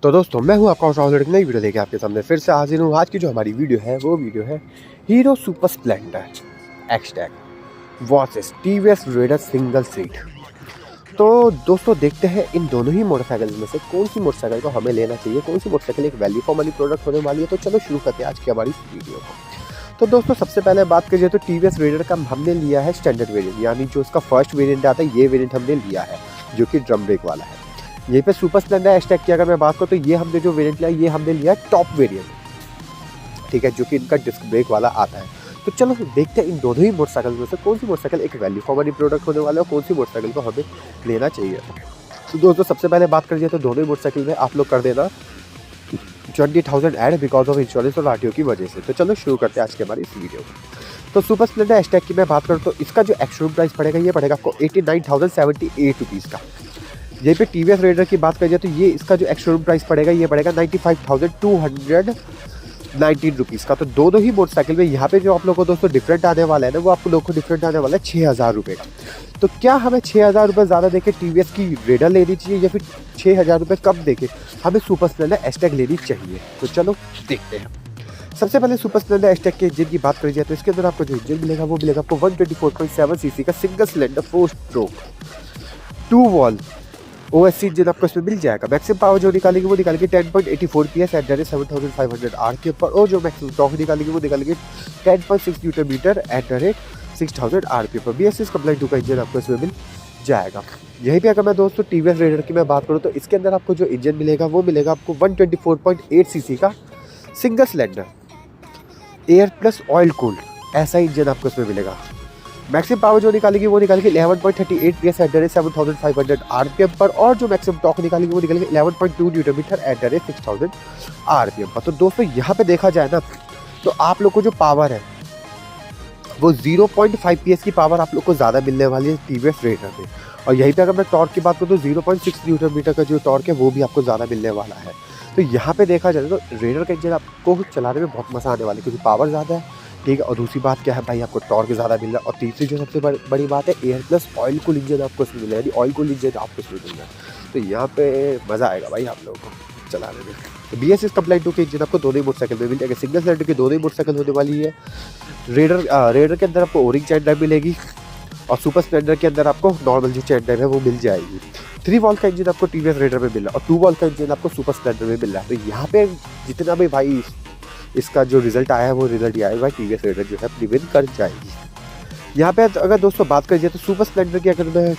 तो दोस्तों मैं हूं आपका हौसला एक नई वीडियो लेके आपके सामने फिर से हाजिर हूं। आज की जो हमारी वीडियो है वो वीडियो है Hero super Splendor XTEC versus TVS Raider single seat. तो दोस्तों देखते हैं इन दोनों ही मोटरसाइकिल में से कौन सी मोटरसाइकिल को हमें लेना चाहिए, कौन सी मोटरसाइकिल एक वैल्यू फॉर मनी प्रोडक्ट होने वाली है। तो चलो शुरू करते हैं आज की हमारी वीडियो को। तो दोस्तों सबसे पहले बात करिए तो टीवीएस रेडर का हमने लिया है स्टैंडर्ड वेरिएंट, यानी जो इसका फर्स्ट वेरिएंट आता है ये वेरिएंट हमने लिया है जो कि ड्रम ब्रेक वाला है। यहीं पे सुपर स्प्लेंडर हैशटैग की अगर मैं बात करूँ तो ये हमने जो वेरिएंट लिया ये हमने लिया है टॉप वेरिएंट, ठीक है, जो कि इनका डिस्क ब्रेक वाला आता है। तो चलो देखते हैं इन दोनों ही मोटरसाइकिल में से कौन सी मोटरसाइकिल एक वैल्यू फॉर मनी प्रोडक्ट होने वाला है और कौन सी मोटरसाइकिल को हमें लेना चाहिए। तो दोस्तों सबसे पहले बात करिए तो दोनों ही मोटरसाइकिल में आप लोग कर देना 20,000 ऐड बिकॉज ऑफ इंश्योरेंस और आरटीओ की वजह से। तो चलो शुरू करते हैं आज के हमारी इस वीडियो को। तो सुपर स्प्लेंडर हैशटैग की मैं बात करूँ तो इसका जो एक्स-शोरूम प्राइस पड़ेगा ये पड़ेगा आपको 89,078 रुपीज़ का। यहीं पे टीवीएस रेडर की बात करिए तो ये इसका जो एक्स-शोरूम प्राइस पड़ेगा ये पड़ेगा 95,219 रुपीज़ का। तो दोनों ही मोटरसाइकिल में यहाँ पे जो आप लोगों को दोस्तों डिफरेंट आने वाला है ना वो आप लोगों को डिफरेंट आने वाला है 6,000 रुपये का। तो क्या हमें 6,000 रुपये ज़्यादा देके टीवीएस की रेडर लेनी चाहिए या फिर 6,000 रुपये कम देके हमें सुपर स्प्लेंडर हैशटैग लेनी चाहिए। तो चलो देखते हैं। सबसे पहले सुपर स्प्लेंडर हैशटैग के इंजन की बात करी जाए तो इसके अंदर आपको जो इंजन मिलेगा वो मिलेगा आपको 124.7 सीसी का single cylinder 4 stroke 2 wall OSC engine आपको इसमें मिल जाएगा। मैक्सिमम पावर जो निकालेगी वो निकालेगी 10.84 PS एट 7,500 आरपीएम पर, और जो मैक्सिमम टॉर्क निकालेगी वो निकालेगी 10.6 न्यूटन मीटर एट 6,000 आरपीएम पर। BS6 कंप्लाइंट 2 का इंजन आपको इसमें मिल जाएगा। यहीं पे अगर मैं दोस्तों टीवीएस रेडर की मैं बात करूँ तो इसके अंदर आपको जो इंजन मिलेगा वो मिलेगा आपको 124.8 सीसी का single cylinder air plus oil cooled ऐसा इंजन आपको इसमें मिलेगा। मैक्सिमम पावर जो निकालेगी वो निकालेगी 11.38 PS एट 7,500 आरपीएम पर, और जो मैक्सिमम टॉर्क निकालेगी वो निकालेगी 11.2 न्यूटन मीटर एट 6,000 आरपीएम पर। तो दोस्तों यहाँ पे देखा जाए ना तो आप लोग को जो पावर है वो 0.5 PS की पावर आप लोग को ज़्यादा मिलने वाली है टीवीएस रेडर में। और यहीं पे अगर मैं टॉर्क की बात करूँ तो 0.6 न्यूटन मीटर का जो टॉर्क है वो भी आपको ज़्यादा मिलने वाला है। तो यहाँ पे देखा जाए तो रेडर का इंजन आपको चलाने में बहुत मज़ा आने वाला है क्योंकि पावर ज़्यादा है, ठीक है। और दूसरी बात क्या है भाई, आपको टॉर्क ज़्यादा मिल रहा है। और तीसरी जो सबसे बड़ी बात है air plus oil cool engine आपको इसमें मिल रहा है, यानी ऑयल कूल इंजन आपको इसमें मिल रहा है। तो यहाँ पे मज़ा आएगा भाई आप लोगों को चलाने में। तो BS6 कंप्लाइंट 2 के इंजन आपको दोनों ही मोटरसाइकिल में मिल जाएगा। सिंगल सिलेंडर की दोनों ही मोटरसाइकिल होने वाली है। रेडर के अंदर आपको ओरिंग चैन ड्राइव मिलेगी और सुपर स्प्लेंडर के अंदर आपको नॉर्मल जो चैन ड्राइव है वो मिल जाएगी। 3 वॉल्व का इंजन आपको टीवीएस रेडर में मिल रहा है और 2 वॉल्व का इंजन आपको सुपर स्प्लेंडर में मिल रहा है। तो यहाँ पे जितना भी भाई इसका जो रिजल्ट आया है वो रिजल्ट ये आएगा टीवीएस रेडर जो है अपनी विन कर जाएगी। यहाँ पे अगर दोस्तों बात करी जाए तो सुपर स्प्लेंडर की अगर मैं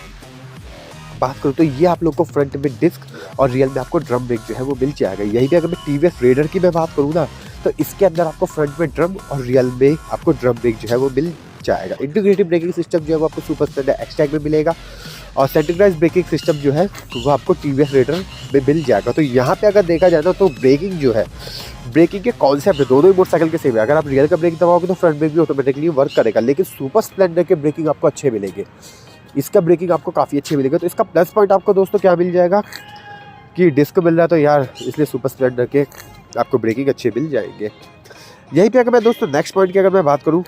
बात करूँ तो ये आप लोग को फ्रंट में डिस्क और रियल में आपको ड्रम ब्रेक जो है वो मिल जाएगा। यहीं पे अगर मैं टीवीएस रेडर की मैं बात करूँ ना तो इसके अंदर आपको फ्रंट में ड्रम और रियल में आपको ड्रम ब्रेक जो है वो मिल जाएगा। इंटीग्रेटेड ब्रेकिंग सिस्टम जो है वो आपको सुपर स्प्लेंडर हैशटैग में मिलेगा और सेंट्रलाइज्ड ब्रेकिंग सिस्टम जो है वो आपको टीवीएस रेडर में मिल जाएगा। तो यहाँ पे अगर देखा जाए ना तो ब्रेकिंग जो है, ब्रेकिंग के कॉन्सेप्ट दोनों ही मोटरसाइकिल के सेम है। अगर आप रियल का ब्रेक दबाओगे तो फ्रंट ब्रेक भी ऑटोमेटिकली वर्क करेगा, लेकिन सुपर स्प्लेंडर के ब्रेकिंग आपको अच्छे मिलेंगे, इसका ब्रेकिंग आपको काफ़ी अच्छे मिलेगा। तो इसका प्लस पॉइंट आपको दोस्तों क्या मिल जाएगा कि डिस्क मिल रहा है तो यार इसलिए सुपर स्प्लेंडर के आपको ब्रेकिंग अच्छे मिल जाएंगे। यहीं पे अगर मैं दोस्तों नेक्स्ट पॉइंट की अगर मैं बात करूँ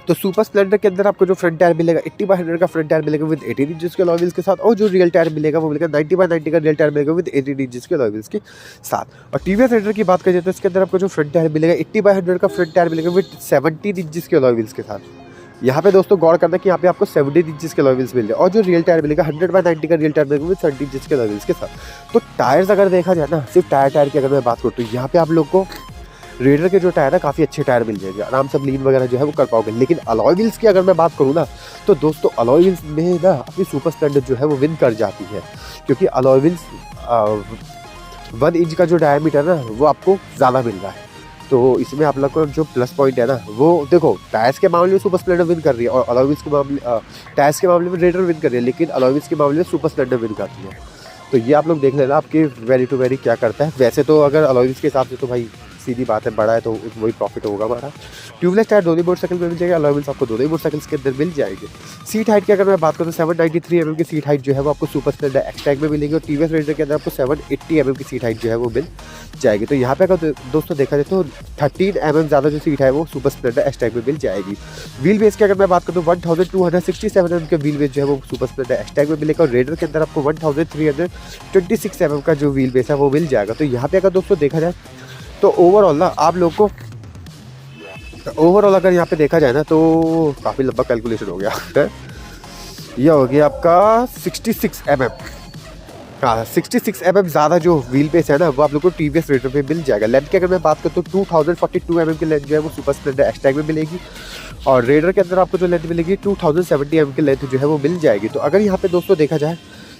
तो सुपर स्प्लेंडर के अंदर आपको जो फ्रंट टायर मिलेगा 80/100 का फ्रंट टायर मिलेगा विद 18 इंचेस के अलॉय व्हील्स के साथ, और जो रियल टायर मिलेगा वो मिलेगा 90/90 का रियल टायर मिलेगा विद 18 इंचेस के अलॉय व्हील्स के साथ। और टीवीएस रेडर की बात करें तो इसके अंदर आपको जो फ्रंट टायर मिलेगा 80/100 का फ्रंट टायर मिलेगा विद 17 इंचेस के अलॉय व्हील्स के साथ। यहाँ पे दोस्तों गौर करना कि यहाँ पे आपको 17 इंचेस के अलॉय व्हील्स मिल रहे हैं, और जो रियल टायर मिलेगा 100/90 का रियल टायर मिलेगा विद 30 इंचेस के अलॉय व्हील्स के साथ। तो टायर्स अगर देखा जाए ना सिर्फ टायर की अगर मैं बात करूँ तो यहाँ पे आप लोग को रेडर के जो टायर है काफ़ी अच्छे टायर मिल जाएंगे, आराम से लीन वगैरह जो है वो कर पाओगे। लेकिन अलॉय व्हील्स की अगर मैं बात करूँ ना तो दोस्तों अलॉय व्हील्स में ना अपनी सुपर स्प्लेंडर जो है वो विन कर जाती है, क्योंकि अलॉय व्हील्स 1 इंच का जो डायमीटर ना वो आपको ज़्यादा मिल रहा है। तो इसमें आप लोग को जो प्लस पॉइंट है ना वो देखो, टायर्स के मामले में सुपर स्प्लेंडर विन कर रही है और अलॉय व्हील्स के मामले टायर्स के मामले में रेडर विन कर रही है, लेकिन अलॉय व्हील्स के मामले में सुपर स्प्लेंडर विन करती है। तो ये आप लोग देख लेना आपके वेरी टू वेरी क्या करता है। वैसे तो अगर अलॉय व्हील्स के हिसाब से तो भाई सीधी बात है, बड़ा है तो वही प्रॉफिट होगा हमारा। ट्यूबलेस टायर दोनों मोटरसाइकिल में मिल जाएगा, अलॉय व्हील्स आपको दोनों ही मोटरसाइकिल्स के अंदर मिल जाएंगे। सीट हाइट की अगर मैं बात करूँ तो 793 mm की सीट हाइट जो है वो आपको सुपर स्प्लेंडर एक्सटैग में मिलेगी और टीवीएस रेंजर के अंदर आपको 780 mm की सीट हाइट जो है वो मिल जाएगी। तो यहाँ पे अगर दोस्तों देखा जाए तो 13 mm ज़्यादा जो सीट है वो सुपर स्प्लेंडर एक्सटैग में मिल जाएगी। व्हील बेस की अगर मैं बात करूँ तो 1267 mm के व्हील बेस जो है वो सुपर स्प्लेंडर एक्सटैग में मिलेगा और रेडर के अंदर आपको 1326 mm का जो व्हील बेस है वो मिल जाएगा। तो यहाँ पे अगर दोस्तों देखा जाए तो ओवरऑल ना आप लोग को अगर यहाँ पे देखा जाए ना तो काफ़ी लंबा कैलकुलेशन हो गया यह हो गया आपका 66 mm। हाँ 66 mm ज़्यादा जो व्हील बेस है ना वो आप लोग को टीवीएस रेडर में मिल जाएगा। लेंथ की अगर मैं बात करूँ तो 2042 mm की लेंथ जो है वो सुपर स्प्लेंडर एक्सटैग में मिलेगी और रेडर के अंदर आपको जो लेंथ मिलेगी 2070 mm की लेंथ जो है वो मिल जाएगी। तो अगर यहाँ पे दोस्तों देखा जाए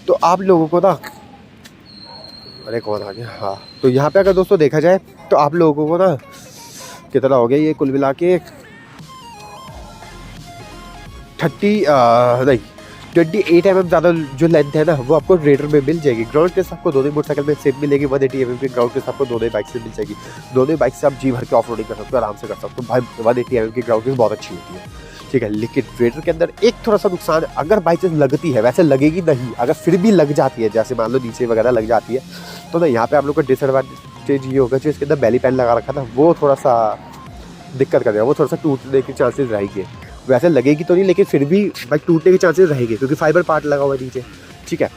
तो आप लोगों को ना, अरे कौन आ गया, हाँ तो यहाँ पे अगर दोस्तों देखा जाए तो आप लोगों को ना कितना हो गया ये कुल मिला के 28 mm ज़्यादा जो लेंथ है ना वो आपको रेडर में मिल जाएगी। ग्राउंड क्लियरेंस आपको दोनों मोटरसाइकिल में सेम मिलेगी, 180 mm की ग्राउंड क्लियरेंस आपको दोनों बाइक से मिल जाएगी। दोनों बाइक से आप जी भर के ऑफ रोडिंग कर सकते हो, आराम से कर सकते हो भाई। 180 mm की ग्राउंड क्लियरेंस बहुत अच्छी होती है, ठीक है। लेकिन रेडर के अंदर एक थोड़ा सा नुकसान, अगर बाई चांस लगती है, वैसे लगेगी नहीं, अगर फिर भी लग जाती है, जैसे मान लो नीचे वगैरह लग जाती है तो ना यहाँ पे आप लोग का डिसएडवांटेज ये होगा जो इसके अंदर बेली पैन लगा रखा था वो थोड़ा सा दिक्कत करेगा, वो थोड़ा सा टूटने के चांसेस रहेंगे। वैसे लगेगी तो नहीं लेकिन फिर भी भाई टूटने के चांसेस रहेंगे क्योंकि फाइबर पार्ट लगा हुआ है नीचे, ठीक है।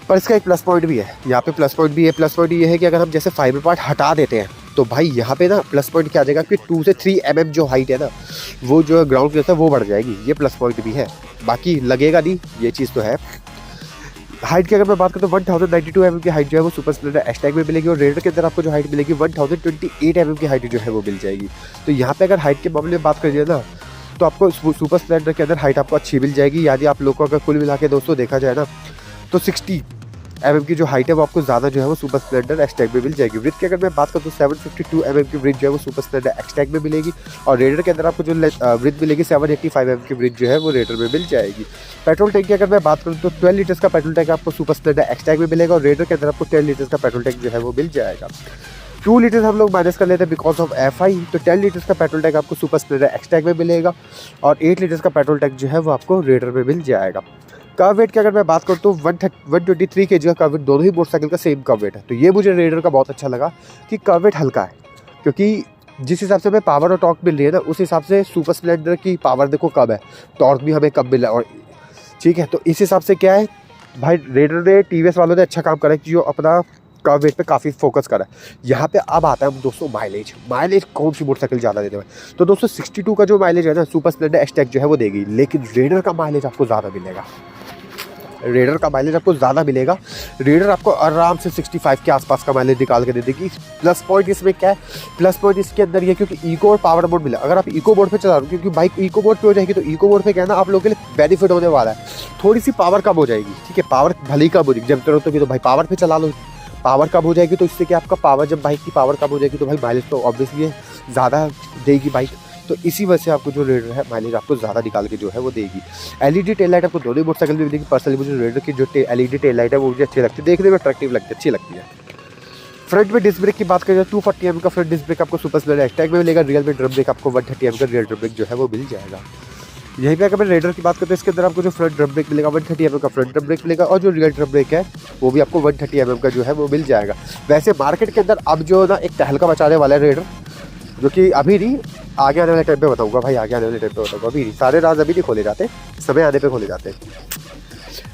पर इसका एक प्लस पॉइंट भी है, यहाँ पे प्लस पॉइंट भी है। प्लस पॉइंट ये है कि अगर हम जैसे फाइबर पार्ट हटा देते हैं तो भाई यहाँ पे ना प्लस पॉइंट क्या आ जाएगा कि 2 से 3 mm जो हाइट है ना वो जो ग्राउंड क्लियरेंस है वो बढ़ जाएगी, ये प्लस पॉइंट भी है। बाकी लगेगा नहीं, ये चीज़ तो है। हाइट की अगर मैं बात करूँ तो 1092 mm की हाइट जो है वो सुपर स्प्लेंडर एक्सटैग में मिलेगी और रेडर के अंदर आपको जो हाइट मिलेगी 1028 mm की हाइट जो है वो मिल जाएगी। तो यहाँ पे अगर हाइट के मामले में बात करिए ना तो आपको सुपर स्प्लेंडर के अंदर हाइट आपको अच्छी मिल जाएगी। यदि आप लोगों को अगर कुल मिला के दोस्तों देखा जाए ना तो 60 mm की जो हाइट है वो आपको ज़्यादा जो है वो सुपर स्प्लेंडर एक्सटैग में मिल जाएगी। ब्रिथ की अगर मैं बात करूँ तो 752 mm की ब्रिथ जो है वो सुपर स्प्लेंडर एक्सटैग में मिलेगी और रेडर के अंदर आपको जो ब्रिथ मिलेगी 785 mm की ब्रिथ जो है वो रेडर में मिल जाएगी। पेट्रोल टैंक की अगर मैं बात करूँ तो 12 लीटर्स का पेट्रोल टैंक आपको सुपर स्प्लेंडर एक्सटैग में मिलेगा और रेडर के अंदर आपको 10 लीटर्स का पेट्रोल टैंक जो है वो मिल जाएगा। 2 लीटर्स हम लोग माइनस कर लेते हैं बिकॉज ऑफ FI, तो 10 लीटर्स का पेट्रोल टैंक आपको सुपर स्प्लेंडर एक्सटैग में मिलेगा और 8 लीटर्स का पेट्रोल टैंक जो है वो आपको रेडर में मिल जाएगा। कर्व वेट की अगर मैं बात करूँ तो 123 kg का कर्व वेट दोनों ही मोटरसाइकिल का सेम कर्व वेट है। तो ये मुझे रेडर का बहुत अच्छा लगा कि कर्व वेट हल्का है, क्योंकि जिस हिसाब से हमें पावर और टॉर्क मिल रही है ना उस हिसाब से सुपर स्प्लेंडर की पावर देखो कम है, टॉर्क भी हमें कम मिला और ठीक है। तो इस हिसाब से क्या है भाई रेडर ने TVS वालों ने अच्छा काम करा कि जो अपना कर्व वेट पे काफ़ी फोकस करा है। यहाँ पे अब आता है दोस्तों माइलेज कौन सी मोटरसाइकिल ज़्यादा देते हैं। तो दोस्तों 62 का जो माइलेज है ना सुपर स्प्लेंडर एक्सटैग जो है वो देगी, लेकिन रेडर का माइलेज आपको ज़्यादा मिलेगा। रेडर आपको आराम से 65 के आसपास का माइलेज निकाल के दे देगी। प्लस पॉइंट इसमें क्या है, प्लस पॉइंट इसके अंदर ये क्योंकि इको और पावर मोड मिला। अगर आप इको मोड पे चला रहे हो, क्योंकि बाइक इको मोड पे हो जाएगी तो इको मोड पे क्या है ना आप लोगों के लिए बेनिफिट होने वाला है, थोड़ी सी पावर कम हो जाएगी, ठीक है। पावर भले ही कम हो जाएगी, जब जरूरत होगी तो भाई पावर पे चला लो, पावर कम हो जाएगी तो इससे क्या आपका पावर, जब बाइक की पावर कम हो जाएगी तो भाई माइलेज तो ऑब्वियसली ज़्यादा देगी बाइक। तो इसी वजह से आपको जो रेडर है माइलेज आपको ज़्यादा निकाल के जो है वो देगी। LED टेल लाइट आपको दोनों मोटरसाइकिल में मिलेगी। पर्सनली मुझे रेडर की जो LED टेल लाइट है वो मुझे अच्छी लगती है, देखने में अट्रैक्टिव लगती है, अच्छी लगती है। फ्रंट में डिस्क ब्रेक की बात करें तो 240 mm का फ्रंट डिस्क ब्रेक आपको सुपर स्प्लेंडर एक्सटैग में मिलेगा। रियल में ड्रम ब्रेक आपको 130 mm का रियल ड्रम ब्रेक जो है वो मिल जाएगा। यहीं पे अगर मैं रेडर की बात करते हैं इसके अंदर आपको जो फ्रंट ड्रम ब्रेक मिलेगा 130 mm का फ्रंट ड्रम ब्रेक मिलेगा और जो रियल ड्रम ब्रेक है वो भी आपको 130 mm का जो है वो मिल जाएगा। वैसे मार्केट के अंदर अब जो ना एक तहलका मचाने वाला है रेडर, जो कि अभी नहीं आगे आने वाले टाइम पे बताऊंगा भाई, आगे आने वाले टाइम पे बताऊंगा, अभी नहीं, सारे राज अभी नहीं खोले जाते, समय आने पे खोले जाते हैं।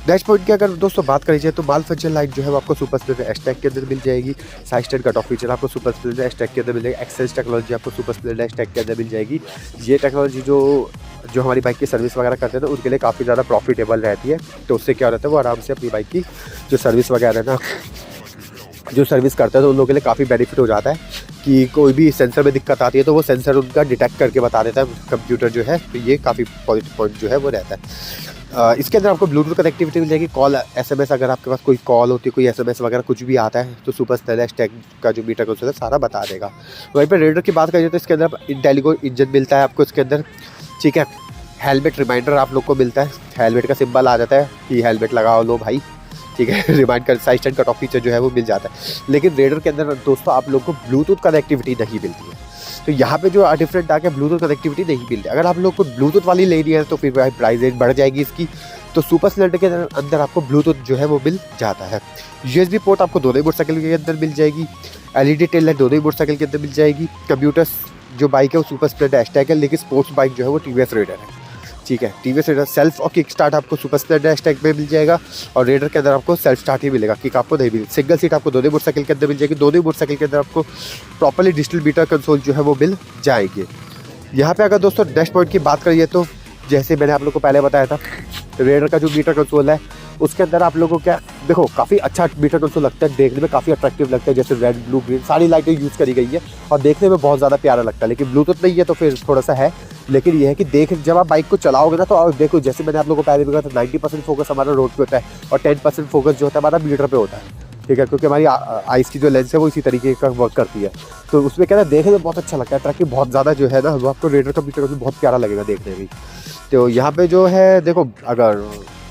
डैशबोर्ड की अगर दोस्तों बात करी जाए तो माल फंक्शन लाइट जो है वो आपको सुपर स्प्लेंडर एक्सटैग के अंदर मिल जाएगी। Side stand cut off feature आपको सुपर स्प्लेंडर एक्सटैग के अंदर मिल जाएगी। एक्सेस टेक्नोलॉजी आपको सुपर स्प्लेंडर एक्सटैग के अंदर मिल जाएगी। ये टेक्नोलॉजी जो हमारी बाइक की सर्विस वगैरह करते हैं तो उनके लिए काफ़ी ज़्यादा प्रॉफिटेबल रहती है। तो उससे क्या रहता है वो आराम से अपनी बाइक की जो सर्विस वगैरह है ना जो सर्विस करते हैं तो उन लोगों के लिए काफ़ी बेनिफिट हो जाता है कि कोई भी सेंसर में दिक्कत आती है तो वो सेंसर उनका डिटेक्ट करके बता देता है कंप्यूटर जो है। तो ये काफ़ी पॉजिटिव पॉइंट जो है वो रहता है। इसके अंदर आपको ब्लूटूथ कनेक्टिविटी मिल जाएगी। कॉल SMS अगर आपके पास कोई कॉल होती है, कोई SMS वगैरह कुछ भी आता है तो सुपर स्प्लेंडर एक्सटैग का जो मीटर कंसोल है सारा बता देगा। वहीं पर रेडर की बात करिए तो इसके अंदर इंटेलिगो इंजन मिलता है आपको इसके अंदर, ठीक है। हेलमेट रिमाइंडर आप लोग को मिलता है, हेलमेट का सिंबल आ जाता है कि हेलमेट लगाओ लो भाई, ठीक है। रिमाइंड कर side stand cut off feature जो है वो मिल जाता है, लेकिन रेडर के अंदर दोस्तों आप लोग को ब्लूटूथ कनेक्टिविटी नहीं मिलती है। तो यहाँ पे जो डिफरेंट आ गया, ब्लूटूथ कनेक्टिविटी नहीं मिलती। अगर आप लोग को ब्लूटूथ वाली लेनी है तो फिर भाई प्राइस रेंज बढ़ जाएगी इसकी। तो सुपर स्प्लेंडर के अंदर आपको ब्लूटूथ जो है वो मिल जाता है। USB पोर्ट आपको दोनों ही मोटरसाइकिल के अंदर मिल जाएगी। LED टेल लाइट दोनों ही मोटरसाइकिल के अंदर मिल जाएगी। कंप्यूटर्स जो बाइक है वो सुपर स्प्लेंडर हैशटैग है, लेकिन स्पोर्ट्स बाइक जो है वो TVS रेडर है, ठीक है। TVS रेडर सेल्फ और किक स्टार्ट आपको सुपर स्प्लेंडर हैशटैग में मिल जाएगा, और रेडर के अंदर आपको सेल्फ स्टार्ट ही मिलेगा, किक आपको नहीं मिलेगी। सिंगल सीट आपको दोनों मोटरसाइकिल के अंदर मिल जाएगी। दोनों मोटरसाइकिल के अंदर आपको प्रॉपर्ली डिजिटल मीटर कंसोल जो है वो मिल जाएंगे। यहाँ पे अगर दोस्तों डैश पॉइंट की बात करिए तो जैसे मैंने आप लोग को पहले बताया था, रेडर का जो मीटर कंसोल है उसके अंदर आप लोगों को क्या देखो काफ़ी अच्छा मीटर कंसोल लगता है, देखने में काफ़ी अट्रैक्टिव लगता है। जैसे रेड ब्लू ग्रीन सारी लाइटें यूज़ करी गई है और देखने में बहुत ज़्यादा प्यारा लगता है। लेकिन ब्लूटूथ नहीं है तो फिर थोड़ा सा है, लेकिन ये है कि जब आप बाइक को चलाओगे ना तो देखो जैसे मैंने आप लोगों को पहले भी कहा था 90% फोकस हमारा रोड पे होता है और 10% फोकस जो होता है हमारा मीटर पे होता है, ठीक है। क्योंकि हमारी आइस की जो लेंस है वो इसी तरीके का वर्क करती है। तो उसमें क्या है देखने में बहुत अच्छा लगता है, ट्रैकिंग बहुत ज़्यादा जो है ना वो आपको रेडर का मीटर बहुत प्यारा लगेगा देखने में। तो यहाँ पे जो है देखो अगर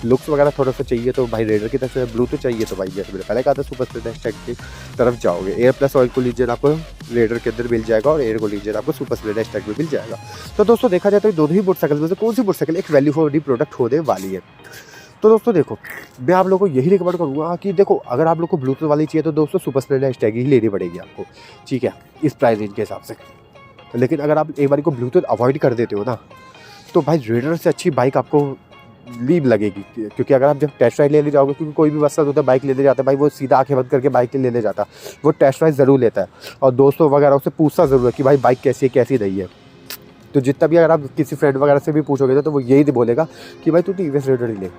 लुक्स वगैरह थोड़ा सा चाहिए तो भाई रेडर की तरफ से, ब्लूटूथ चाहिए तो भाई जैसे मैंने पहले कहा था सुपर स्प्लेंडर हैशटैग की तरफ जाओगे। Air plus oil cool engine आपको रेडर के अंदर मिल जाएगा और एयर कूल इंजन आपको सुपर स्प्लेंडर हैशटैग में मिल जाएगा। तो दोस्तों देखा जाए तो दोनों ही मोटरसाइकिल में से कौन सी मोटरसाइकिल एक वैल्यू फॉर मनी प्रोडक्ट होने वाली है। तो दोस्तों देखो मैं आप लोगों को यही रिकमेंड करूँगा कि देखो अगर आप लोग को ब्लूटूथ वाली चाहिए तो दोस्तों सुपर स्प्लेंडर हैशटैग ही लेनी पड़ेगी आपको, ठीक है, इस प्राइस रेंज के हिसाब से। लेकिन अगर आप एक बार को ब्लूटूथ अवॉइड कर देते हो ना तो भाई रेडर से अच्छी बाइक आपको लीव लगेगी। क्योंकि अगर आप जब टेस्ट राइड लेने जाओगे, क्योंकि कोई भी वस्तु होता है बाइक लेने जाता है भाई वो सीधा आंखें बंद करके बाइक लेने जाता, वो टेस्ट राइड ज़रूर लेता है और दोस्तों वगैरह उससे पूछता ज़रूर है कि भाई बाइक कैसी है कैसी नहीं है। तो जितना भी अगर आप किसी फ्रेंड वगैरह से भी पूछोगे तो वो यही बोलेगा कि भाई तू TVS रेडर ही ले।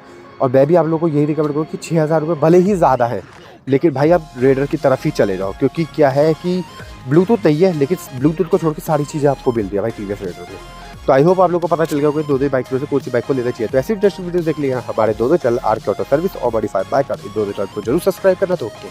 और मैं भी आप लोगों को यही रिकमेंड करूँ कि 6,000 रुपये भले ही ज़्यादा है लेकिन भाई आप रेडर की तरफ ही चले जाओ। क्योंकि क्या है कि ब्लूटूथ नहीं है लेकिन ब्लूटूथ को छोड़ के सारी चीज़ें आपको मिल रही है भाई TVS रेडर में। तो आई होप आप लोगों को पता चल गया होगा दोनों बाइक में से कौन सी बाइक को लेना चाहिए। तो ऐसी इंटरेस्टिंग वीडियो देख लिया हमारे दोनों चैनल RK ऑटो सर्विस और मॉडिफाइड बाइक, इन दोनों चैनल को जरूर सब्सक्राइब करना। तो ओके।